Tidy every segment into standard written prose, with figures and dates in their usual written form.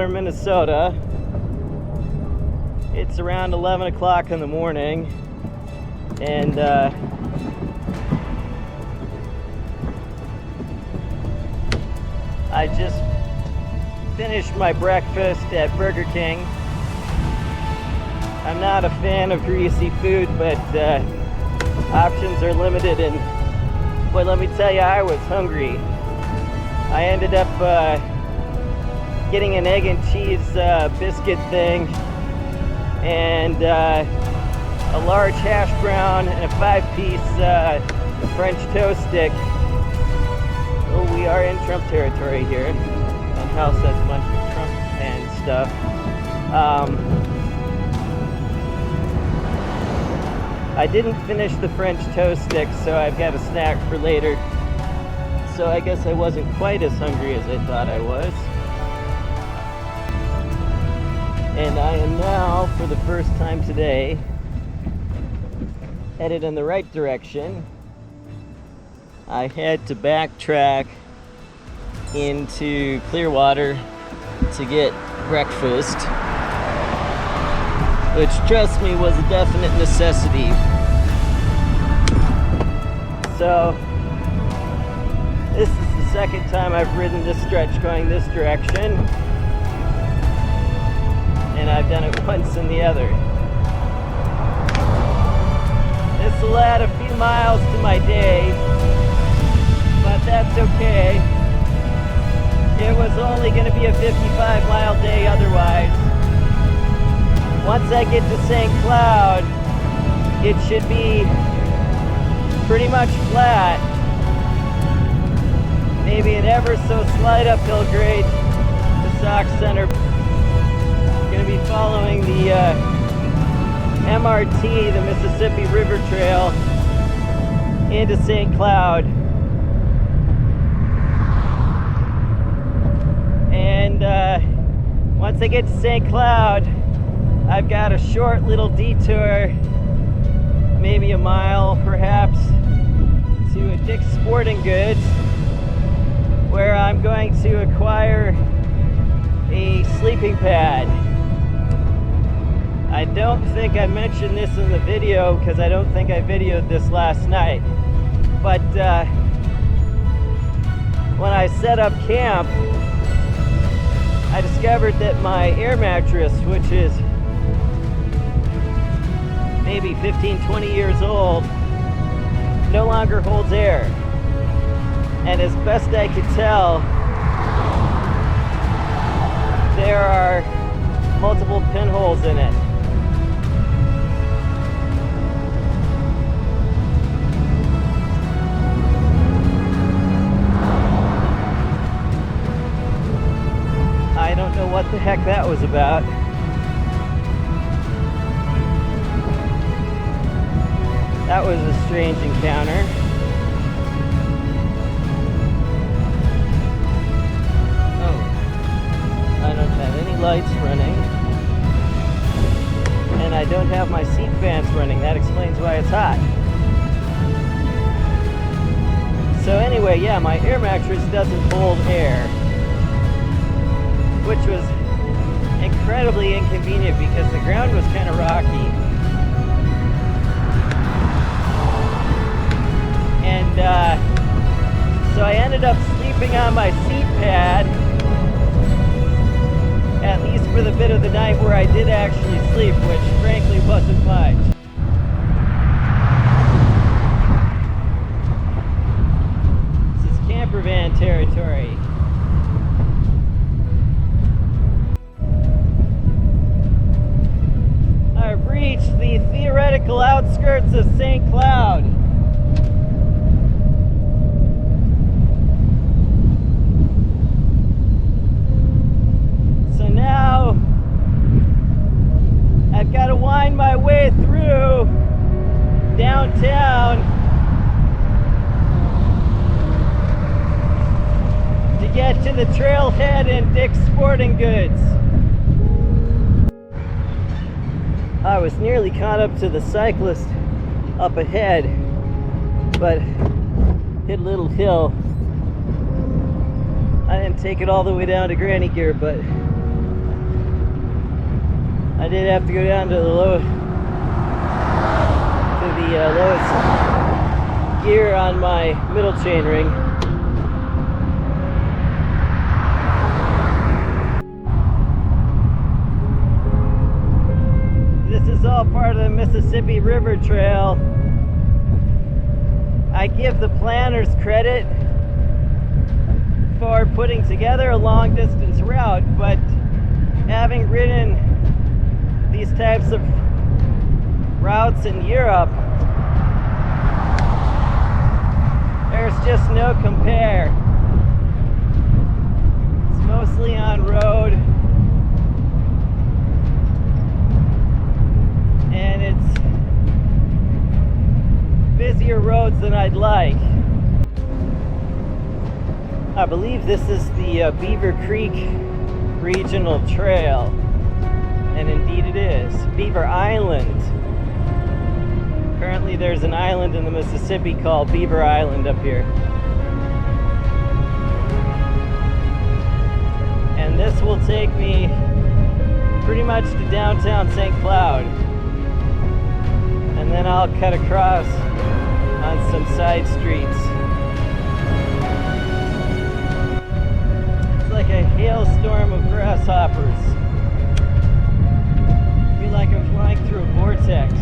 Clearwater, Minnesota. It's around 11 o'clock in the morning, and I just finished my breakfast at Burger King. I'm not a fan of greasy food, but options are limited, and boy, let me tell you, I was hungry. I ended up getting an egg and cheese biscuit thing, and a large hash brown and a 5-piece French toast stick. Oh, we are in Trump territory here, and House has a bunch of Trump and stuff. I didn't finish the French toast stick, so I've got a snack for later. So I guess I wasn't quite as hungry as I thought I was. And I am now, for the first time today, headed in the right direction. I had to backtrack into Clearwater to get breakfast, which, trust me, was a definite necessity. So this is the second time I've ridden this stretch going this direction, and I've done it once in the other. This will add a few miles to my day, but that's okay. It was only going to be a 55-mile day otherwise. Once I get to St. Cloud, it should be pretty much flat. Maybe an ever so slight uphill grade to Sauk Centre. Going to be following the MRT, the Mississippi River Trail, into St. Cloud. And once I get to St. Cloud, I've got a short little detour, maybe a mile perhaps, to a Dick's Sporting Goods, where I'm going to acquire a sleeping pad. I don't think I mentioned this in the video because I don't think I videoed this last night, but when I set up camp, I discovered that my air mattress, which is maybe 15-20 years old, no longer holds air. And as best I could tell, there are multiple pinholes in it. I don't know what the heck that was about. That was a strange encounter. Oh, I don't have any lights running, and I don't have my seat fans running. That explains why it's hot. So anyway, yeah, my air mattress doesn't hold air, which was incredibly inconvenient because the ground was kind of rocky. And so I ended up sleeping on my seat pad, at least for the bit of the night where I did actually sleep, which frankly wasn't much. This is camper van territory. I've reached the theoretical outskirts of St. Cloud. So now I've got to wind my way through downtown to get to the trailhead and Dick's Sporting Goods. I was nearly caught up to the cyclist up ahead, but hit a little hill. I didn't take it all the way down to Granny Gear, but I did have to go down to the lowest gear on my middle chain ring. This is all part of the Mississippi River Trail. I give the planners credit for putting together a long distance route, but having ridden these types of routes in Europe, there's just no compare. It's mostly on road, and it's busier roads than I'd like. I believe this is the Beaver Creek Regional Trail, and indeed it is. Beaver Island. Currently there's an island in the Mississippi called Beaver Island up here. And this will take me pretty much to downtown St. Cloud. And then I'll cut across on some side streets. It's like a hailstorm of grasshoppers. I feel like I'm flying through a vortex.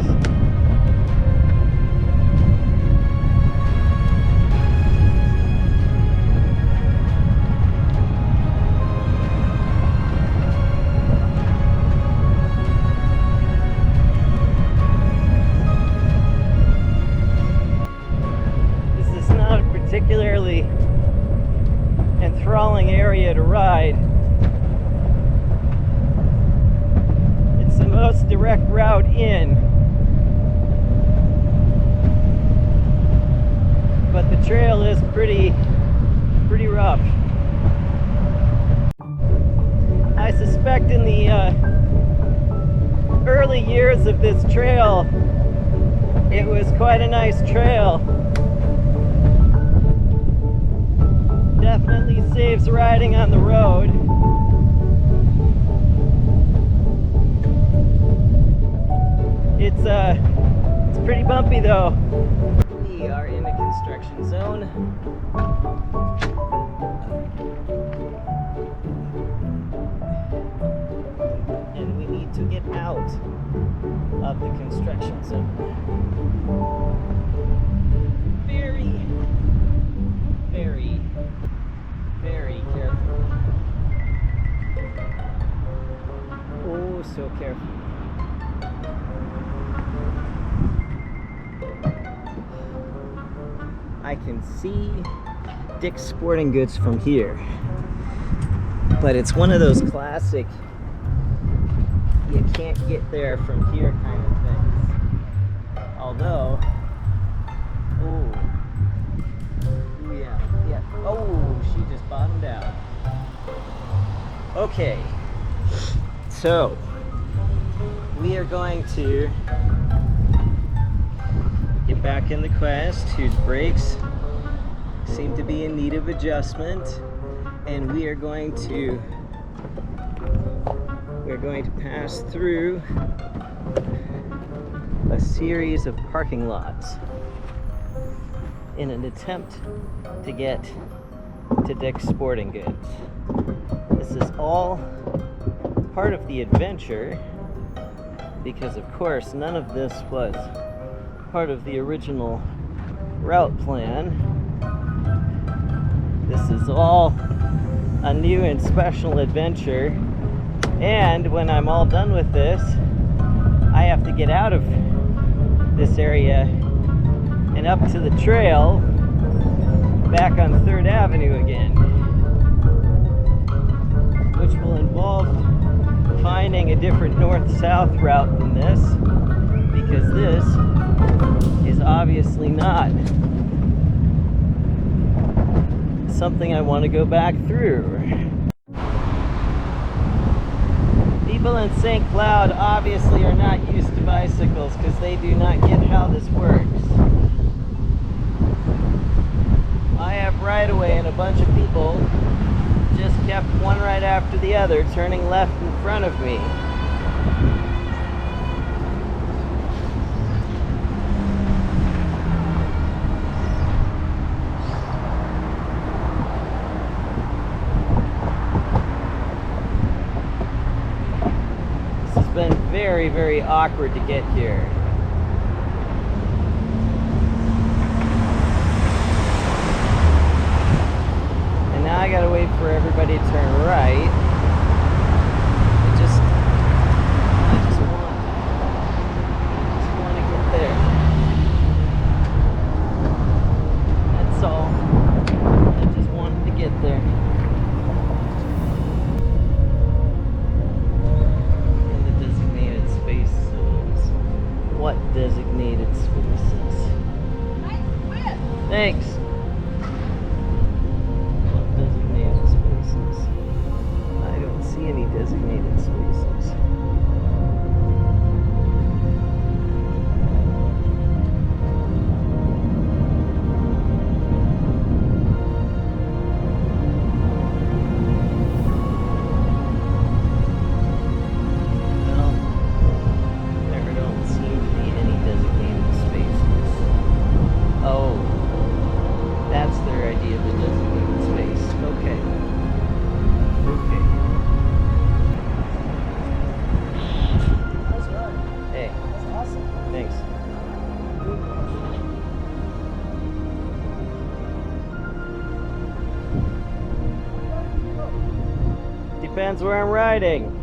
Particularly enthralling area to ride. It's the most direct route in, but the trail is pretty rough. I suspect in the early years of this trail, it was quite a nice trail. Definitely saves riding on the road. It's pretty bumpy though. We are in a construction zone. And we need to get out of the construction zone. Very careful. Oh, so careful. I can see Dick's Sporting Goods from here, but it's one of those classic you can't get there from here kind of things. Although, oh, she just bottomed out. Okay, so we are going to get back in the Quest, whose brakes seem to be in need of adjustment, and we're going to pass through a series of parking lots in an attempt to get to Dick's Sporting Goods. This is all part of the adventure because, of course, none of this was part of the original route plan. This is all a new and special adventure, and when I'm all done with this, I have to get out of this area and up to the trail back on 3rd Avenue again, which will involve finding a different north-south route than this, because this is obviously not something I want to go back through. People in St. Cloud obviously are not used to bicycles because they do not get how this works. I have right away and a bunch of people just kept one right after the other turning left in front of me. very, very awkward to get here. And now I gotta wait for everybody to turn right. I just want to get there. That's all. I just wanted to get there. And the designated spaces. What designated spaces? Thanks. What designated spaces? I don't see any designated spaces. Well, there don't seem to be any designated spaces. Oh, that's their idea of a designated space. Okay. Okay. That's right. Hey, That's awesome. thanks. Depends where I'm riding.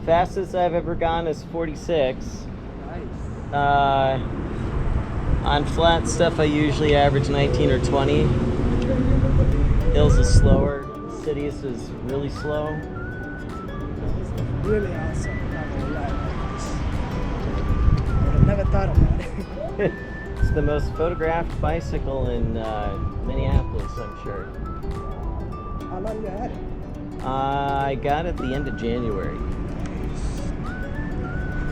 Fastest I've ever gone is 46. Nice. On flat stuff, I usually average 19 or 20. Hills is slower. Cities is really slow. It's really awesome. Not gonna lie. I would have never thought about it. It's the most photographed bicycle in Minneapolis, I'm sure. How long you had it? I got it the end of January.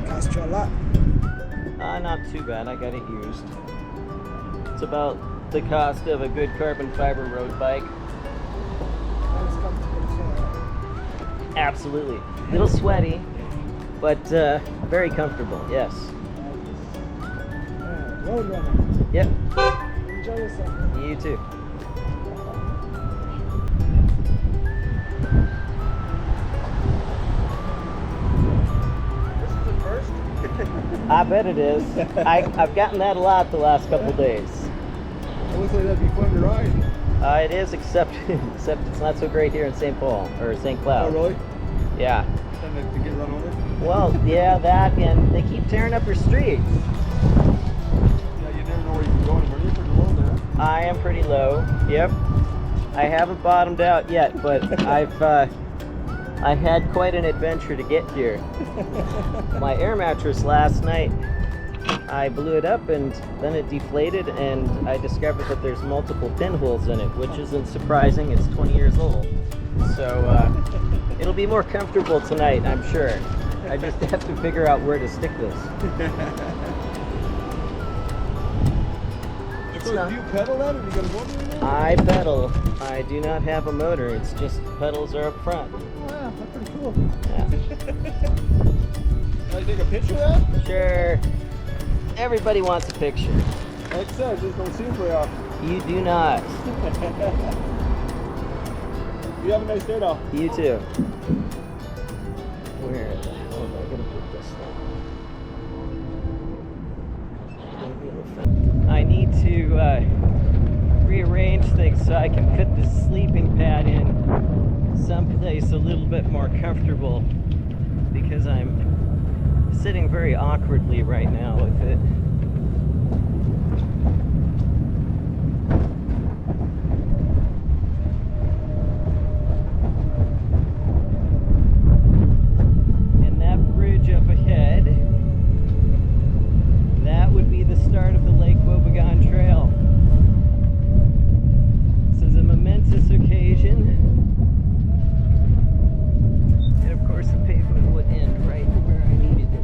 Cost you a lot. Not too bad. I got it used. It's about the cost of a good carbon fiber road bike. And it's comfortable as well. Absolutely. A little sweaty, but very comfortable. Yes. Yeah, road runner. Yep. Enjoy yourself. You too. This is the first? I bet it is. I've gotten that a lot the last couple days. It looks like that'd be fun to ride. It is, except it's not so great here in St. Paul or St. Oh, Cloud. really? Yeah. Time to get run over? Well, yeah, that, and they keep tearing up your streets. Yeah, you never know where you can go anymore. You're pretty low there. I am pretty low. Yep. I haven't bottomed out yet, but I had quite an adventure to get here. My air mattress last night, I blew it up and then it deflated, and I discovered that there's multiple pinholes in it, which isn't surprising. It's 20 years old. So it'll be more comfortable tonight, I'm sure. I just have to figure out where to stick this. It's So not. do you pedal that, or you got a motor in there? I pedal. I do not have a motor. It's just pedals are up front. Oh, yeah, that's pretty cool. Yeah. Can I take a picture of that? Sure. Everybody wants a picture. Like I said, I just don't see them very often. You do not. You have a nice day, though. You too. Where the hell am I gonna put this thing? I need to rearrange things so I can put the sleeping pad in someplace a little bit more comfortable, because I'm sitting very awkwardly right now with it. And that bridge up ahead, that would be the start of the Lake Wobegon Trail. This is a momentous occasion. And of course the pavement would end right where I needed it.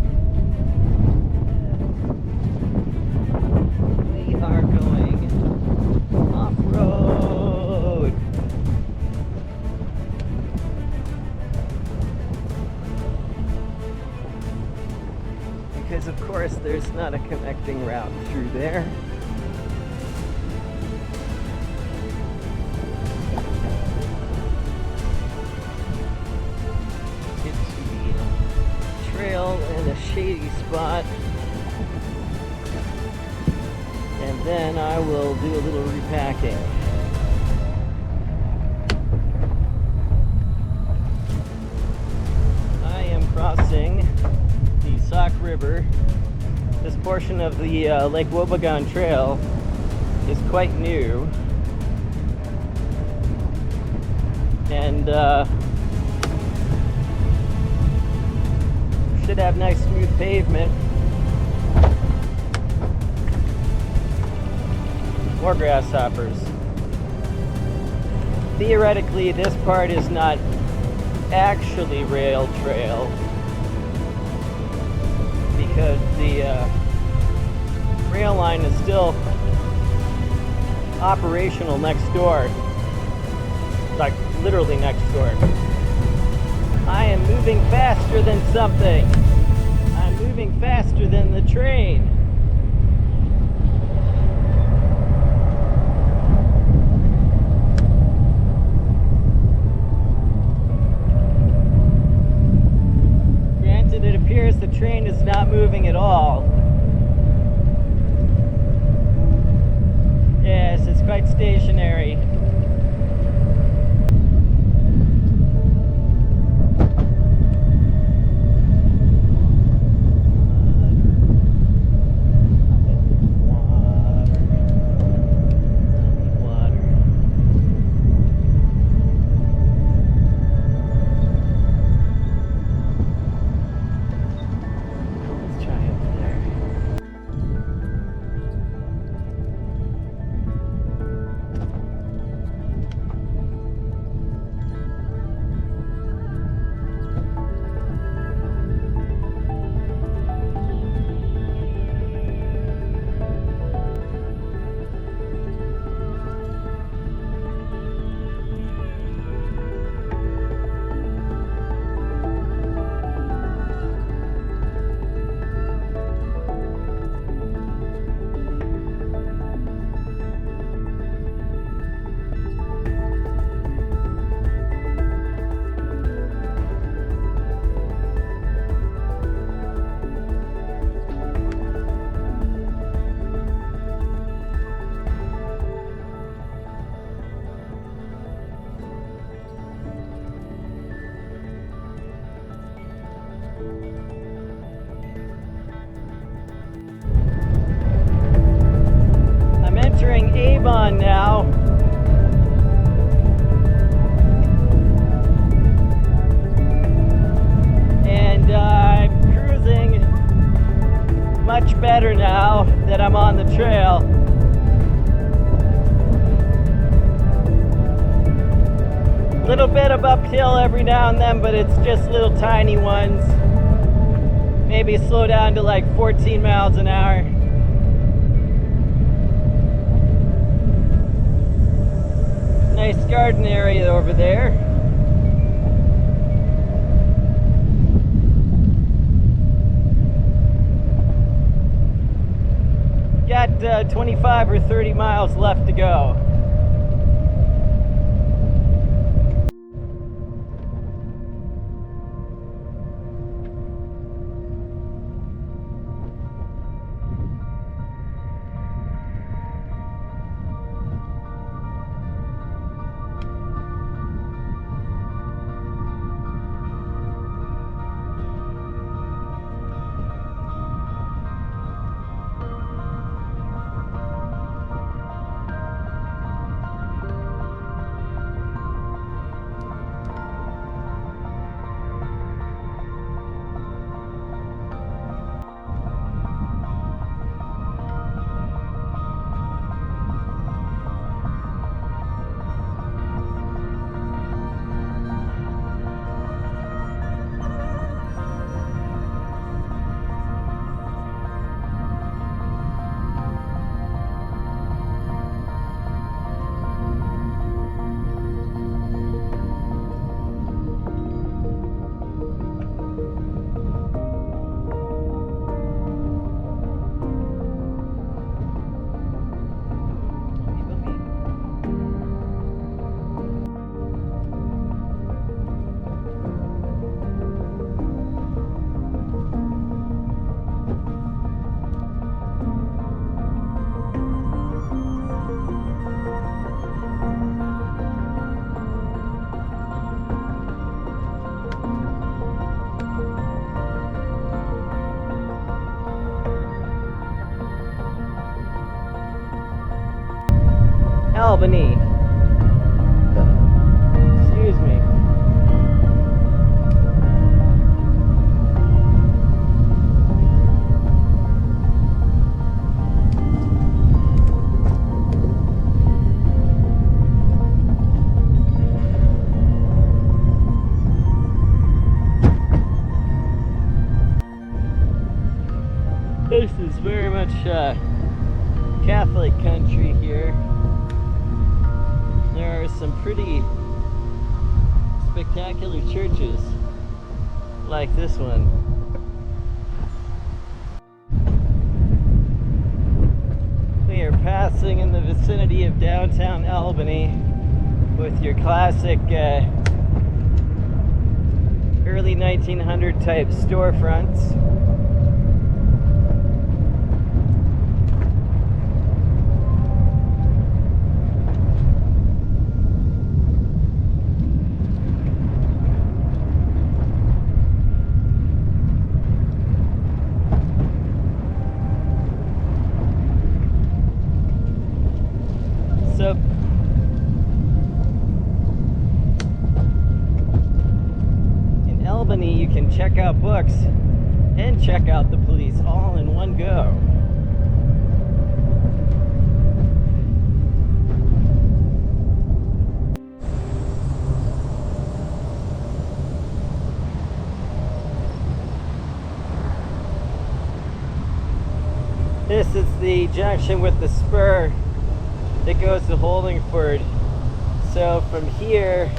We are going off-road. Because of course there's not a connecting route through there. It's find a shady spot. And then I will do a little repacking. I am crossing the Sauk River. This portion of the Lake Wobegon Trail is quite new. And should have nice smooth pavement. More grasshoppers. Theoretically, this part is not actually rail trail because the rail line is still operational next door, like literally next door. I am moving faster than something. I'm moving faster than the train. Granted, it appears the train is not moving at all. Yes, it's quite stationary. Avon now. And I'm cruising much better now that I'm on the trail. Little bit of uphill every now and then, but it's just little tiny ones. Maybe slow down to like 14 miles an hour. Nice garden area over there. Got 25 or 30 miles left to go. Albany. Excuse me. This is very much Catholic country here. There are some pretty spectacular churches like this one. We are passing in the vicinity of downtown Albany with your classic early 1900 type storefronts. So in Albany, you can check out books and check out the police all in one go. This is the junction with the spur that goes to Holdingford. So from here,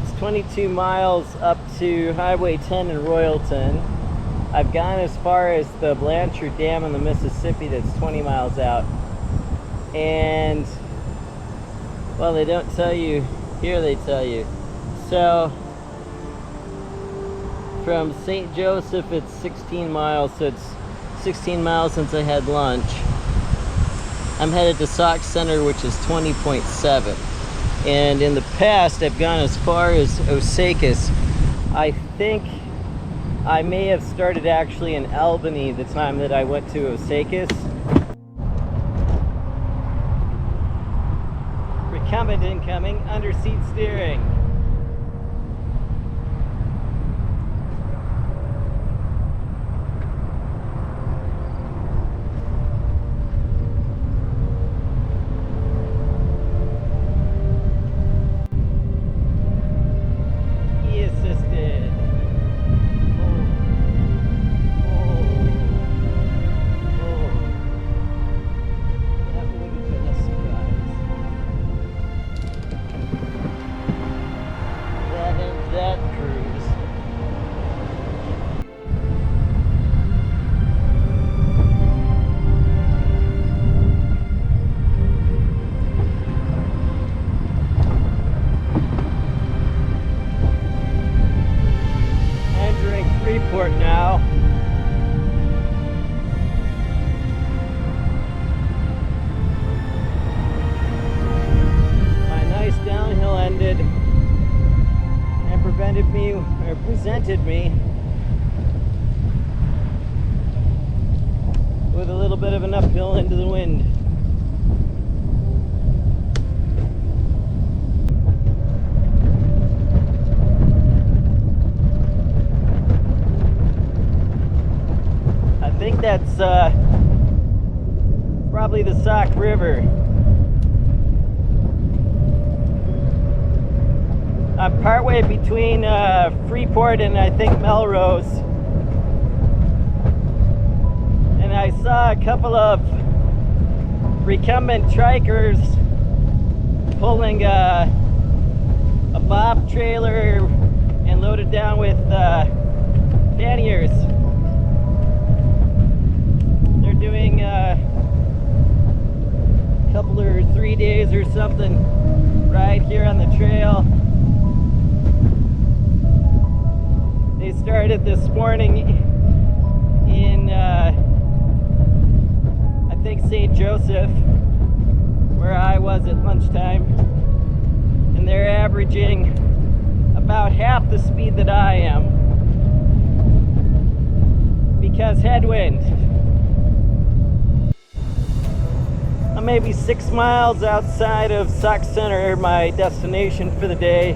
it's 22 miles up to Highway 10 in Royalton. I've gone as far as the Blanchard Dam in the Mississippi that's 20 miles out. And, well, they don't tell you, here they tell you. So, from St. Joseph, it's 16 miles, so it's 16 miles since I had lunch. I'm headed to Sauk Centre, which is 20.7. And in the past, I've gone as far as Osakis. I think I may have started actually in Albany the time that I went to Osakis. Recumbent incoming, under seat steering. Now. My nice downhill ended and presented me with a little bit of an uphill into the wind. I think that's probably the Sauk River. I'm partway between Freeport and I think Melrose. And I saw a couple of recumbent trikers pulling a bob trailer and loaded down with panniers. Doing a couple or 3 days or something right here on the trail. They started this morning in I think St. Joseph, where I was at lunchtime, and they're averaging about half the speed that I am because headwind. I'm maybe 6 miles outside of Sauk Centre, my destination for the day.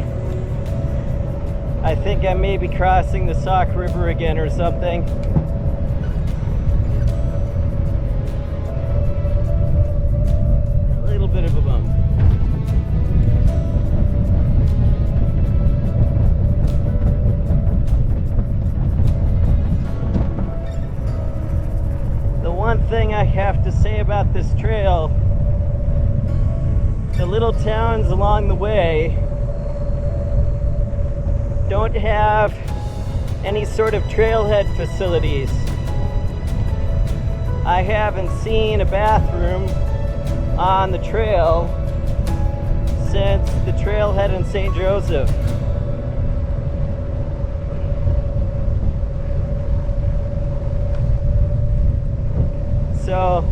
I think I may be crossing the Sauk River again or something. A little bit of a bump. One thing I have to say about this trail, the little towns along the way don't have any sort of trailhead facilities. I haven't seen a bathroom on the trail since the trailhead in St. Joseph. So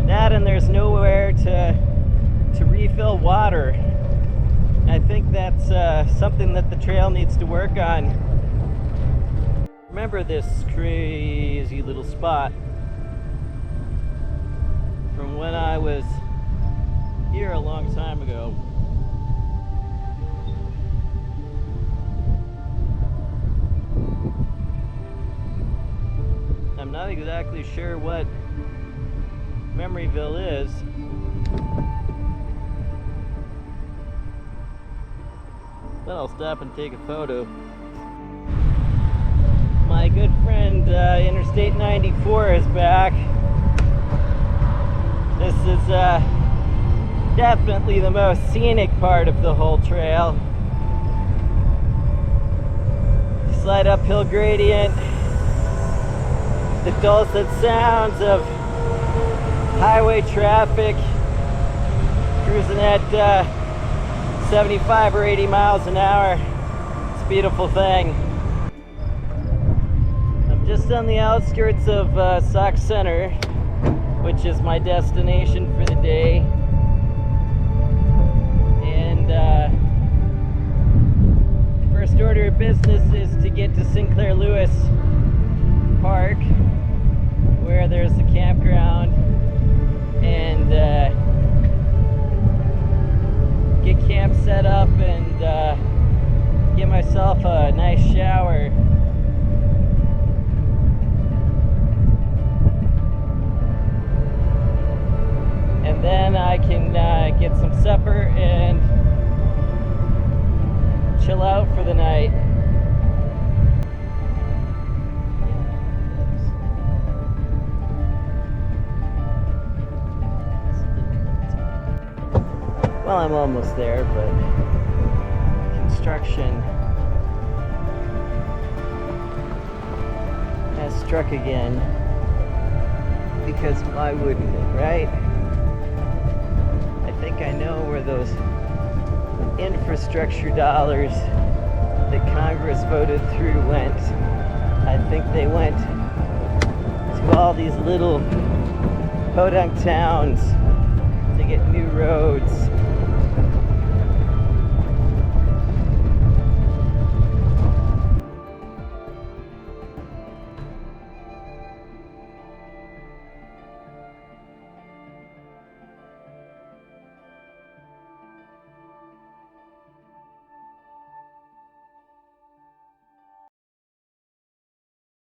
that, and there's nowhere to refill water. I think that's something that the trail needs to work on. Remember this crazy little spot from when I was here a long time ago. I'm not exactly sure what Memoryville is. But I'll stop and take a photo. My good friend Interstate 94 is back. This is definitely the most scenic part of the whole trail. Slight uphill gradient. The dulcet sounds of highway traffic cruising at 75 or 80 miles an hour. It's a beautiful thing. I'm just on the outskirts of Sauk Centre, which is my destination for the day. And first order of business is to get to Sinclair Lewis Park, where there's the campground, and get camp set up and get myself a nice shower. And then I can get some supper and chill out for the night. Well, I'm almost there, but construction has struck again. Because why wouldn't it, right? I think I know where those infrastructure dollars that Congress voted through went. I think they went to all these little podunk towns to get new roads.